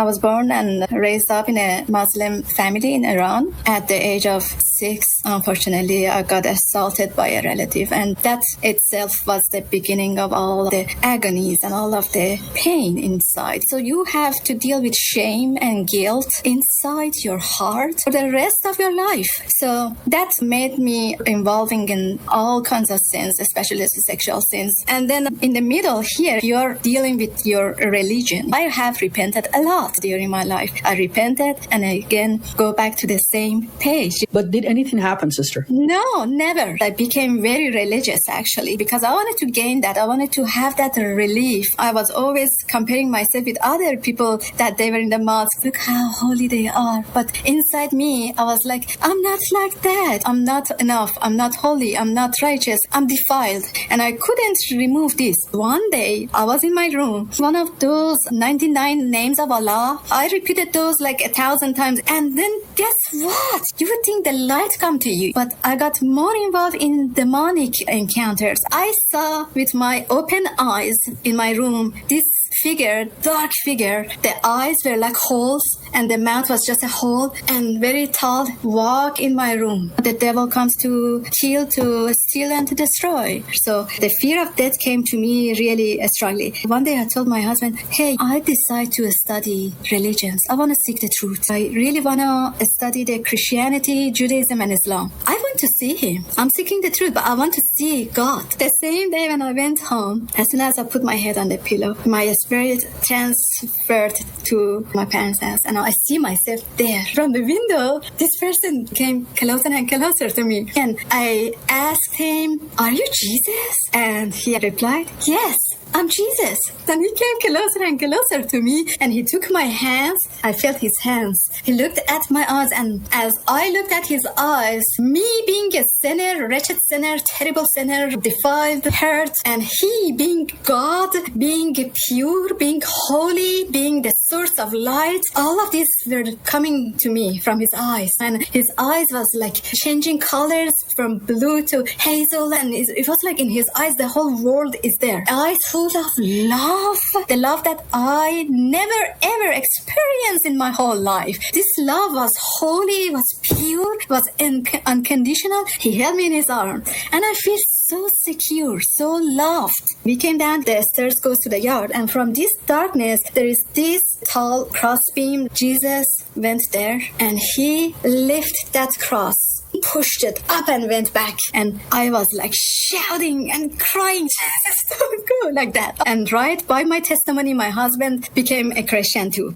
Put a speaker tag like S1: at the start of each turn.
S1: I was born and raised up in a Muslim family in Iran. At the age of 6, unfortunately, I got assaulted by a relative, and that itself was the beginning of all the agonies and all of the pain inside. So you have to deal with shame and guilt inside your heart for the rest of your life. So that made me involving in all kinds of sins, especially sexual sins. And then in the middle here, you're dealing with your religion. I have repented a lot during my life. I repented and again go back to the same page.
S2: But did anything happen, sister?
S1: No, never. I became very religious actually because I wanted to gain that. I wanted to have that relief. I was always comparing myself with other people that they were in the mosque. Look how holy they are. But inside me, I was like, I'm not like that. I'm not enough. I'm not holy. I'm not righteous. I'm defiled. And I couldn't remove this. One day, I was in my room. One of those 99 names of Allah, I repeated those like 1,000 times. And then guess what? You would think the light come to you. But I got more involved in demonic encounters. I saw with my open eyes in my room this figure, dark figure. The eyes were like holes and the mouth was just a hole, and very tall, walk in my room. The devil comes to kill, to steal, and to destroy. So the fear of death came to me really strongly. One day I told my husband, hey, I decide to study religions. I want to seek the truth. I really want to study the Christianity, Judaism, and Islam. I want to see him. I'm seeking the truth, but I want to see God. The same day when I went home, as soon as I put my head on the pillow, my spirit transferred to my parents' house, and I see myself there. From the window, this person came closer and closer to me, and I asked him, are you Jesus? And he replied, yes, I'm Jesus. Then he came closer and closer to me, and he took my hands. I felt his hands. He looked at my eyes, and as I looked at his eyes, me being a sinner, wretched sinner, terrible sinner, defiled, hurt, and he being God, being pure, being holy, being the source of light, all of these were coming to me from his eyes. And his eyes was like changing colors from blue to hazel, and it was like in his eyes the whole world is there. Eyes full of love, the love that I never ever experienced in my whole life. This love was holy, was pure, was unconditional. He held me in his arm, and I feel so secure, so loved. We came down the stairs, goes to the yard, and from this darkness, there is this tall crossbeam. Jesus went there, and he lifted that cross, pushed it up and went back. And I was like shouting and crying, Jesus, don't go, like that. And right by my testimony, my husband became a Christian too.